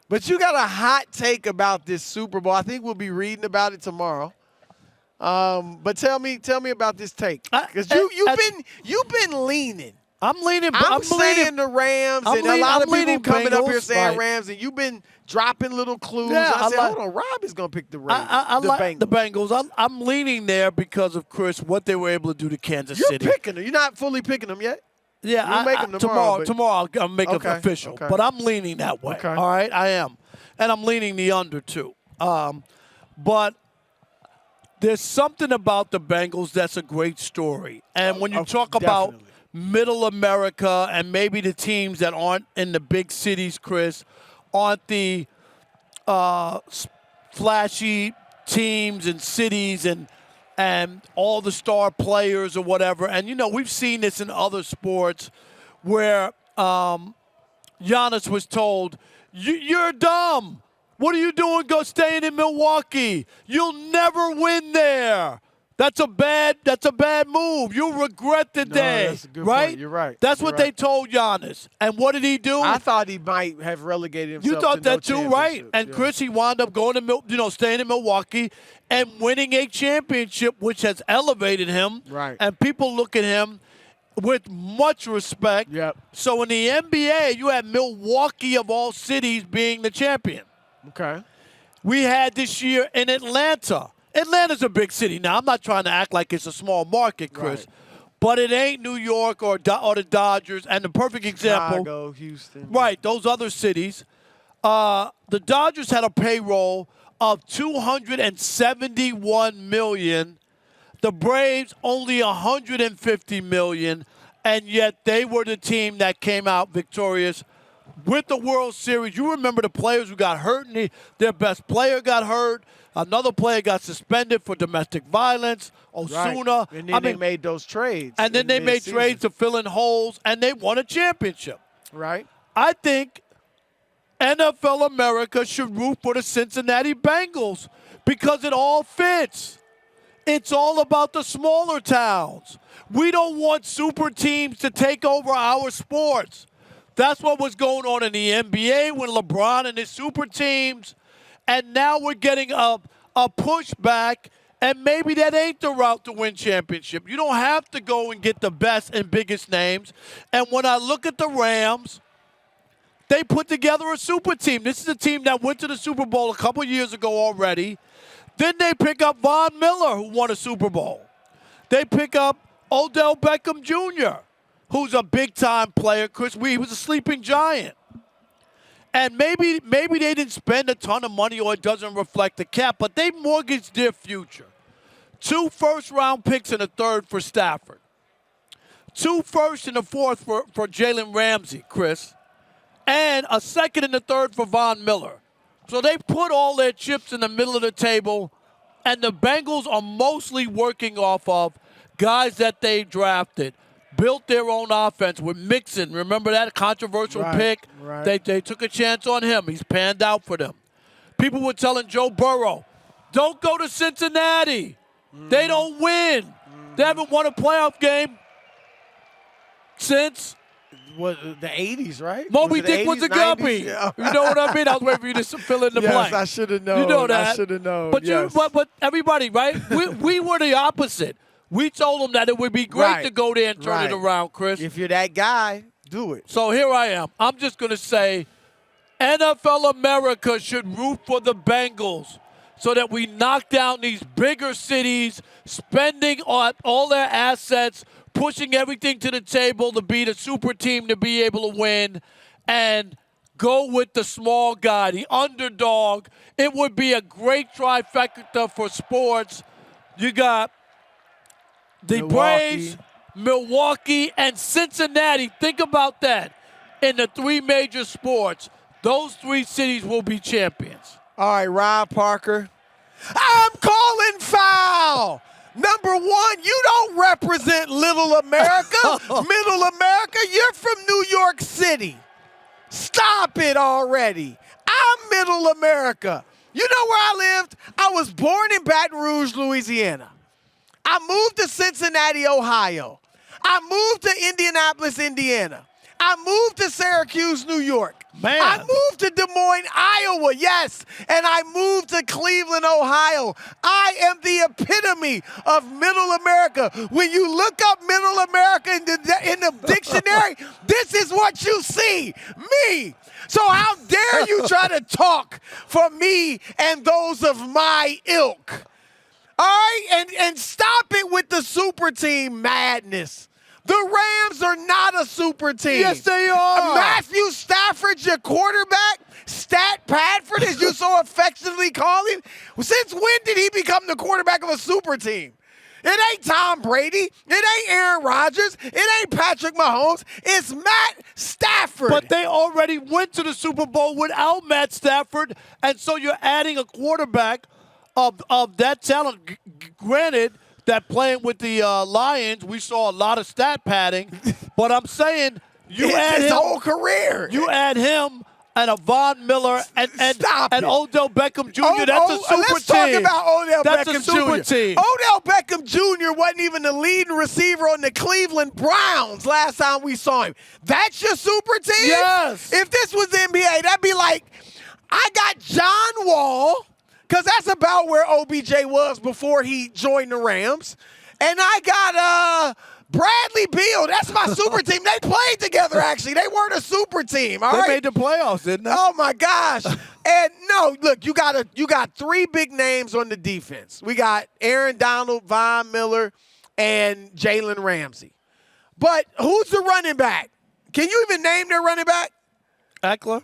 But you got a hot take about this Super Bowl. I think we'll be reading about it tomorrow. But tell me about this take, because you've been leaning. I'm leaning. I'm saying the Rams, and a lot of people coming up here saying right. Rams, and you've been dropping little clues. Yeah, I said, hold on, Rob is going to pick the Rams. I like Bengals. the Bengals. I'm leaning there because of, Chris, what they were able to do to Kansas City. You're picking them. You're not fully picking them yet? Yeah, You'll make them tomorrow. Tomorrow I'll make it official. Okay. But I'm leaning that way. Okay. All right, I am. And I'm leaning the under, too. But there's something about the Bengals that's a great story. And when you talk about Middle America and maybe the teams that aren't in the big cities, Chris, aren't the flashy teams and cities and all the star players or whatever. And, we've seen this in other sports where Giannis was told, you're dumb. What are you doing staying in Milwaukee? You'll never win there. That's a bad move. You'll regret the day. That's a good right? Point. You're right. That's what they told Giannis. And what did he do? I thought he might have relegated himself. You thought to that no too, right? And yeah. Chris, he wound up going to staying in Milwaukee and winning a championship, which has elevated him. Right. And people look at him with much respect. Yep. So in the NBA, you had Milwaukee of all cities being the champion. Okay. We had this year in Atlanta. Atlanta's a big city. Now, I'm not trying to act like it's a small market, Chris. Right. But it ain't New York or the Dodgers. And the perfect example. Chicago, Houston. Right, those other cities. The Dodgers had a payroll of $271 million. The Braves only $150 million. And yet they were the team that came out victorious with the World Series. You remember the players who got hurt, and their best player got hurt. Another player got suspended for domestic violence. Osuna. Right. And then they made those trades. And then they made trades to fill in holes, and they won a championship. Right. I think NFL America should root for the Cincinnati Bengals because it all fits. It's all about the smaller towns. We don't want super teams to take over our sports. That's what was going on in the NBA when LeBron and his super teams. And now we're getting a pushback, and maybe that ain't the route to win championship. You don't have to go and get the best and biggest names. And when I look at the Rams, they put together a super team. This is a team that went to the Super Bowl a couple years ago already. Then they pick up Von Miller, who won a Super Bowl. They pick up Odell Beckham Jr., who's a big-time player. Chris, he was a sleeping giant. And maybe they didn't spend a ton of money or it doesn't reflect the cap, but they mortgaged their future. 2 first-round picks and a third for Stafford. 2 first and a fourth for Jalen Ramsey, Chris. And a second and a third for Von Miller. So they put all their chips in the middle of the table, and the Bengals are mostly working off of guys that they drafted. Built their own offense with Mixon. Remember that controversial pick? Right. They took a chance on him. He's panned out for them. People were telling Joe Burrow, don't go to Cincinnati. They don't win. They haven't won a playoff game since the 80s, right? Moby Dick was a guppy. Yeah. You know what I mean? I was waiting for you to fill in the blank. Yes, I should have known. You know that. I should have known. But, yes. but everybody, right? we were the opposite. We told them that it would be great to go there and turn it around, Chris. If you're that guy, do it. So here I am. I'm just going to say NFL America should root for the Bengals so that we knock down these bigger cities, spending on all their assets, pushing everything to the table to be the super team to be able to win, and go with the small guy, the underdog. It would be a great trifecta for sports. You got the Braves, Milwaukee, and Cincinnati. Think about that. In the 3 major sports, those 3 cities will be champions. All right, Rob Parker. I'm calling foul. Number 1, you don't represent Little America, Middle America. You're from New York City. Stop it already. I'm Middle America. You know where I lived? I was born in Baton Rouge, Louisiana. I moved to Cincinnati, Ohio. I moved to Indianapolis, Indiana. I moved to Syracuse, New York. Man. I moved to Des Moines, Iowa, yes. And I moved to Cleveland, Ohio. I am the epitome of middle America. When you look up middle America in the dictionary, this is what you see, me. So how dare you try to talk for me and those of my ilk? All right, and stop it with the super team madness. The Rams are not a super team. Yes, they are. Matthew Stafford, your quarterback, Stat Padford, as you so affectionately call him. Since when did he become the quarterback of a super team? It ain't Tom Brady. It ain't Aaron Rodgers. It ain't Patrick Mahomes. It's Matt Stafford. But they already went to the Super Bowl without Matt Stafford, and so you're adding a quarterback of that talent. Granted, that playing with the Lions, we saw a lot of stat padding, but I'm saying you add his him, whole career. You add him and a Von Miller and Odell Beckham Jr. That's a super team. Let's talk about Odell That's Beckham a super Jr. team. Odell Beckham Jr. wasn't even the leading receiver on the Cleveland Browns last time we saw him. That's your super team? Yes. If this was the NBA, that'd be like, I got John Wall, because that's about where OBJ was before he joined the Rams. And I got Bradley Beal. That's my super team. They played together, actually. They weren't a super team, all right? They made the playoffs, didn't they? Oh, my gosh. And, no, look, you got three big names on the defense. We got Aaron Donald, Von Miller, and Jalen Ramsey. But who's the running back? Can you even name their running back? Eckler.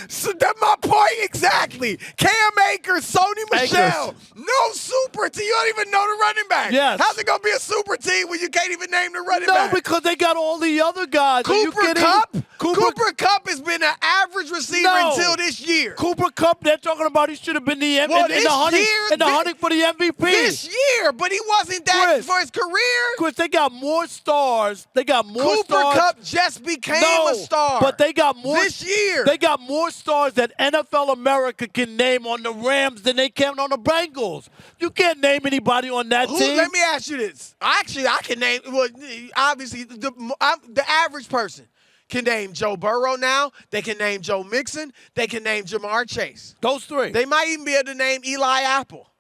So that's my point exactly. Cam Akers, Sony Michel. No super team. You don't even know the running back. Yes. How's it going to be a super team when you can't even name the running No, back? because they got all the other guys. Cooper Kupp? Cooper Kupp has been an average receiver until this year. Cooper Kupp, they're talking about he should have been the Well, in the hunting for the MVP. This year, but he wasn't that for his career. Chris, they got more stars. They got more Cooper stars. Kupp just became a star. But they got more this year. They got more stars that NFL America can name on the Rams than they can on the Bengals. You can't name anybody on that team. Let me ask you this. Actually, I can name. Well, obviously, the average person can name Joe Burrow now. They can name Joe Mixon. They can name Jamar Chase. Those three. They might even be able to name Eli Apple.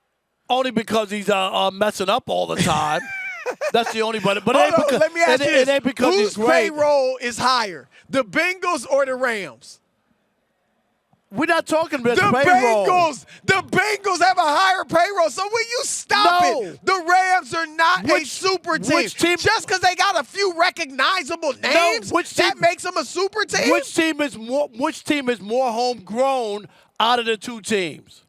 Only because he's messing up all the time. That's the only but Hold on, let me ask you this. It ain't because whose he's great. payroll is higher, the Bengals or the Rams? We're not talking about the payroll. The Bengals have a higher payroll. So will you stop it? The Rams are not a super team. Which team? Just because they got a few recognizable names, that makes them a super team? Which team is more homegrown out of the two teams?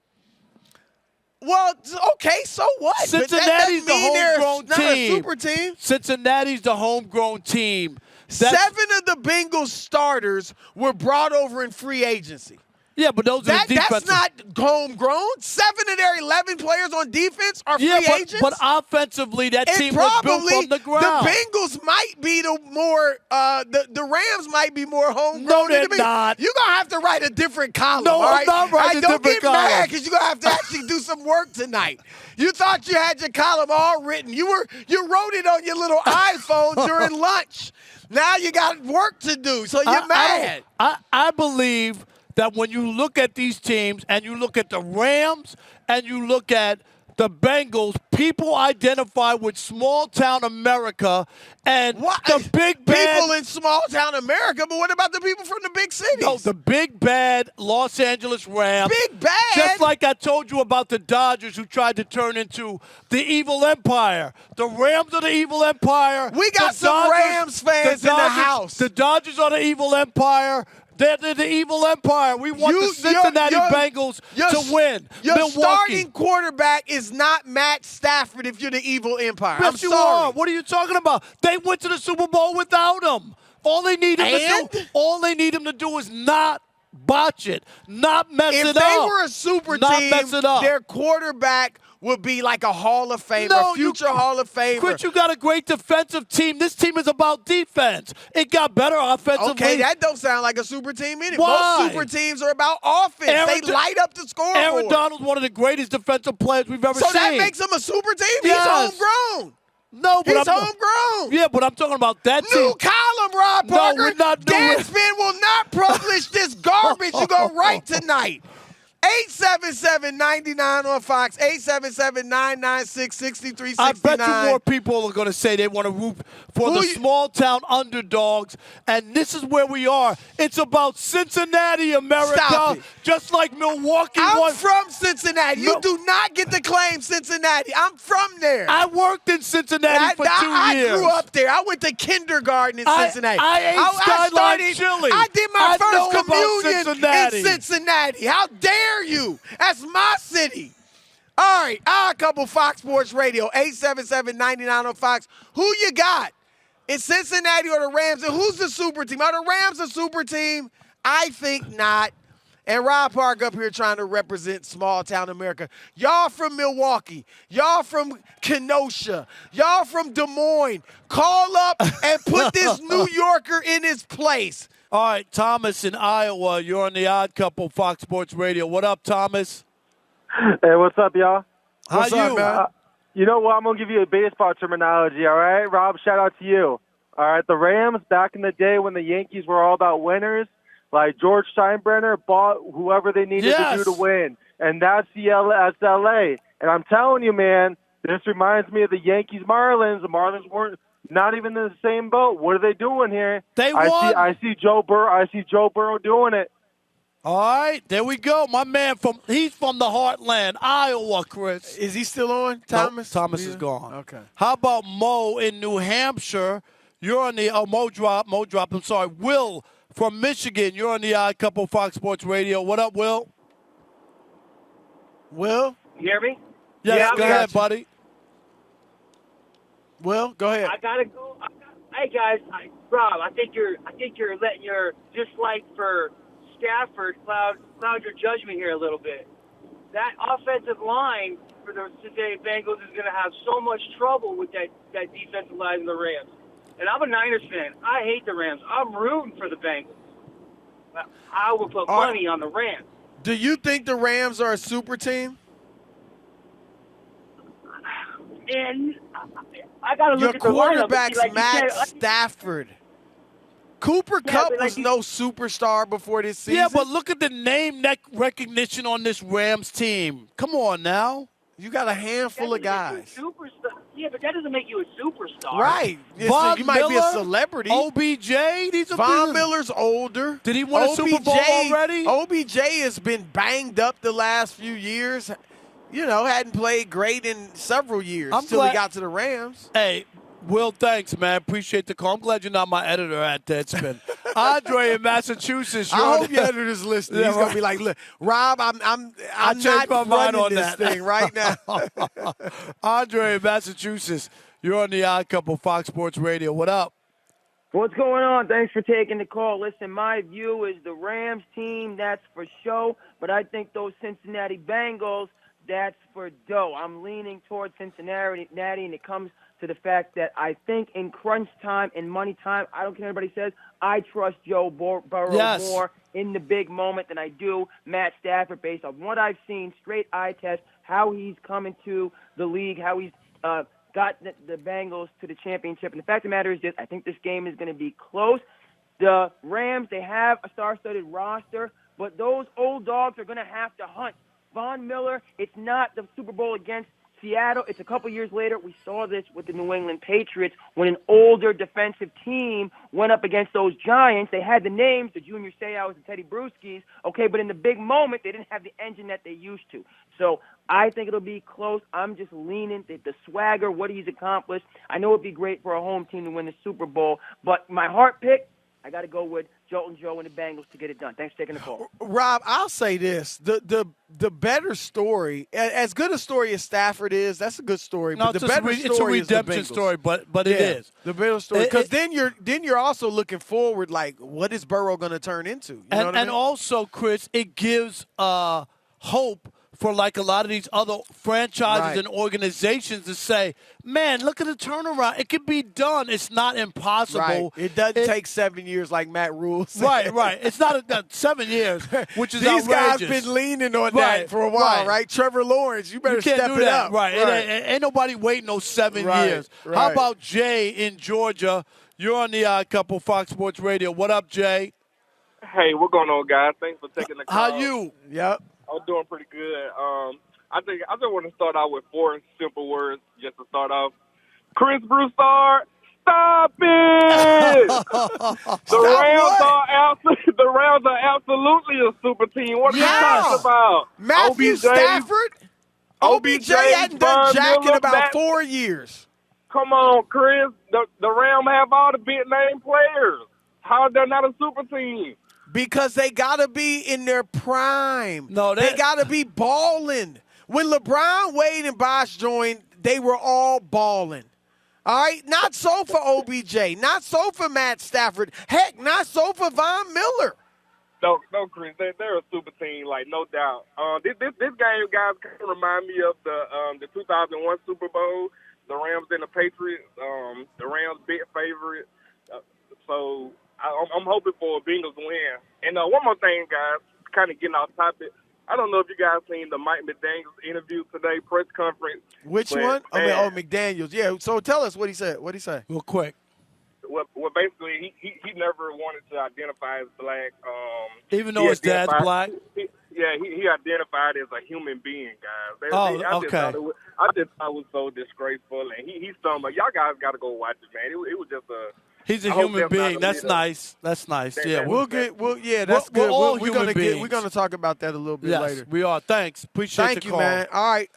Well, okay, so what? Cincinnati's the homegrown team. Not a super team. Cincinnati's the homegrown team. 7 of the Bengals starters were brought over in free agency. Yeah, but those are defensive. That's not homegrown. 7 of their 11 players on defense are free agents. But offensively, that team was built from the ground. The Bengals might be the more, the Rams might be more homegrown. No, they're not. You're going to have to write a different column. No, all right? I'm not writing a different column. Don't get mad because you're going to have to actually do some work tonight. You thought you had your column all written. You wrote it on your little iPhone during lunch. Now you got work to do, so you're mad. I believe that when you look at these teams and you look at the Rams and you look at the Bengals, people identify with small-town America and the big bad people in small-town America, but what about the people from the big cities? No, the big bad Los Angeles Rams. Big bad? Just like I told you about the Dodgers who tried to turn into the evil empire. The Rams are the evil empire. We got some Rams fans in the house. The Dodgers are the evil empire. They're the evil empire. We want the Cincinnati Bengals to win. Your starting quarterback is not Matt Stafford if you're the evil empire. Yes, I'm sorry. are. What are you talking about? They went to the Super Bowl without him. All they need him to do is not botch it, not mess it up. If they were a super team, their quarterback would be like a Hall of Famer, future Hall of Famer. Chris, you got a great defensive team. This team is about defense. It got better offensively. Okay, that don't sound like a super team anymore. Why? Most super teams are about offense. They light up the scoreboard. Aaron Donald's one of the greatest defensive players we've ever seen. So that makes him a super team? Yes. He's homegrown. No, but He's homegrown. Yeah, but I'm talking about that team. New column, Rob No, Parker. we're not doing it. Deadspin will not publish this garbage you go right tonight. 877-99 on Fox, 877-996-6369. I bet you more people are going to say they want to root for the small-town underdogs, and this is where we are. It's about Cincinnati, America, Stop it. just like Milwaukee I'm was. from Cincinnati. You do not get to claim Cincinnati. I'm from there. I worked in Cincinnati for 2 years. I grew up there. I went to kindergarten in Cincinnati. I ate Skyline Chili. I did my first communion Cincinnati. in Cincinnati. How dare you? That's my city. All right, our couple Fox Sports Radio, 877-99 on Fox. Who you got? Is Cincinnati or the Rams? And who's the super team? Are the Rams a super team? I think not. And Rob Park up here trying to represent small town America. Y'all from Milwaukee. Y'all from Kenosha. Y'all from Des Moines. Call up and put this New Yorker in his place. All right, Thomas in Iowa. You're on the Odd Couple Fox Sports Radio. What up, Thomas? Hey, what's up, y'all? What's up, man? You know what? I'm going to give you a baseball terminology, all right? Rob, shout out to you. All right, the Rams, back in the day when the Yankees were all about winners, like George Steinbrenner bought whoever they needed to do to win. And that's L.A. And I'm telling you, man, this reminds me of the Yankees-Marlins. The Marlins weren't not even in the same boat. What are they doing here? They won. I see Joe Burrow doing it. All right, there we go. My man he's from the heartland, Iowa, Chris. Is he still on, Thomas? No, Thomas is gone. Okay. How about Mo in New Hampshire? You're on the Mo drop. I'm sorry. Will from Michigan. You're on the Odd Couple Fox Sports Radio. What up, Will? Will? You hear me? Yes, Yeah, go ahead, buddy. Will, go ahead. I gotta go. Hey guys, Rob, I think you're letting your dislike for Stafford cloud your judgment here a little bit. That offensive line for the Cincinnati Bengals is going to have so much trouble with that defensive line in the Rams. And I'm a Niners fan. I hate the Rams. I'm rooting for the Bengals. I will put money on the Rams. Do you think the Rams are a super team? And I got to look Your at the lineup. quarterback's Like Matt said, Stafford. Cooper Kupp was no superstar before this season. Yeah, but look at the name recognition on this Rams team. Come on now. You got a handful of guys. Yeah, but that doesn't make you a superstar. Right. Von you might be a Miller, celebrity. OBJ. Von Miller's older. Did he win a Super Bowl already? OBJ has been banged up the last few years. You know, hadn't played great in several years until he got to the Rams. Hey, Will, thanks, man. Appreciate the call. I'm glad you're not my editor at Deadspin. Andre in Massachusetts. I hope your editor's listening. He's gonna be like, "Look, Rob, I'm not running this thing right now." Andre in Massachusetts. You're on the Odd Couple Fox Sports Radio. What up? What's going on? Thanks for taking the call. Listen, my view is the Rams team, that's for show, but I think those Cincinnati Bengals, that's for dough. I'm leaning towards Cincinnati, and it comes to the fact that I think in crunch time and money time, I don't care what anybody says, I trust Joe Burrow more in the big moment than I do Matt Stafford based on what I've seen, straight eye test, how he's coming to the league, how he's got the Bengals to the championship. And the fact of the matter is this, I think this game is going to be close. The Rams, they have a star-studded roster, but those old dogs are going to have to hunt. Von Miller, it's not the Super Bowl against Seattle. It's a couple years later. We saw this with the New England Patriots when an older defensive team went up against those Giants. They had the names, the Junior Seau's and Teddy Bruschi's, okay, but in the big moment, they didn't have the engine that they used to. So I think it'll be close. I'm just leaning the swagger, what he's accomplished. I know it'd be great for a home team to win the Super Bowl, but my heart pick, I got to go with Jolton Joe and the Bengals to get it done. Thanks for taking the call. Rob, I'll say this. The better story, as good a story as Stafford is, that's a good story. No, but the better story it's a redemption is the Bengals. story, but it is. The better story. Because then you're also looking forward, like, what is Burrow going to turn into? You know what I mean? Also, Chris, it gives hope for like a lot of these other franchises Right. and organizations to say, man, look at the turnaround. It can be done. It's not impossible. Right. It doesn't take 7 years like Matt Rule said. Right. It's not 7 years, which is These guys outrageous. been leaning on Right, that for a while, right. right? Trevor Lawrence, you better You can't step do it that. up. Right. Ain't nobody waiting those 7 Right, years. How right. about Jay in Georgia? You're on the Odd Couple Fox Sports Radio. What up, Jay? Hey, what's going on, guys? Thanks for taking the call. How you? Yep. I'm doing pretty good. I just want to start out with 4 simple words just to start off. Chris Broussard, stop it! The Rams are absolutely a super team. What are you Yes. talking about? Matthew OBJ, Stafford? OBJ hadn't done Von jack in Miller, about 4 years. Come on, Chris. The Rams have all the big name players. How they're not a super team? Because they got to be in their prime. No, they got to be balling. When LeBron, Wade, and Bosh joined, they were all balling. All right? Not so for OBJ. Not so for Matt Stafford. Heck, not so for Von Miller. No, Chris. They're a super team, like no doubt. This game, guys, kind of remind me of the 2001 Super Bowl. The Rams and the Patriots. The Rams big favorite. So I'm hoping for a Bengals win. And one more thing, guys, kind of getting off topic. I don't know if you guys seen the Mike McDaniels interview today, press conference. Which one? McDaniels. Yeah. So tell us what he said. What did he say? Real quick. Well, basically, he never wanted to identify as black. Even though his dad's black? He identified as a human being, guys. Okay. I just thought it was so disgraceful. And he's talking about, y'all guys got to go watch it, man. It was just a... He's a human being. That's nice. That's nice. Yeah, that's good. All we're gonna human beings. We're gonna talk about that a little bit later. We are. Thanks. Appreciate Thank the you, call. man. All right.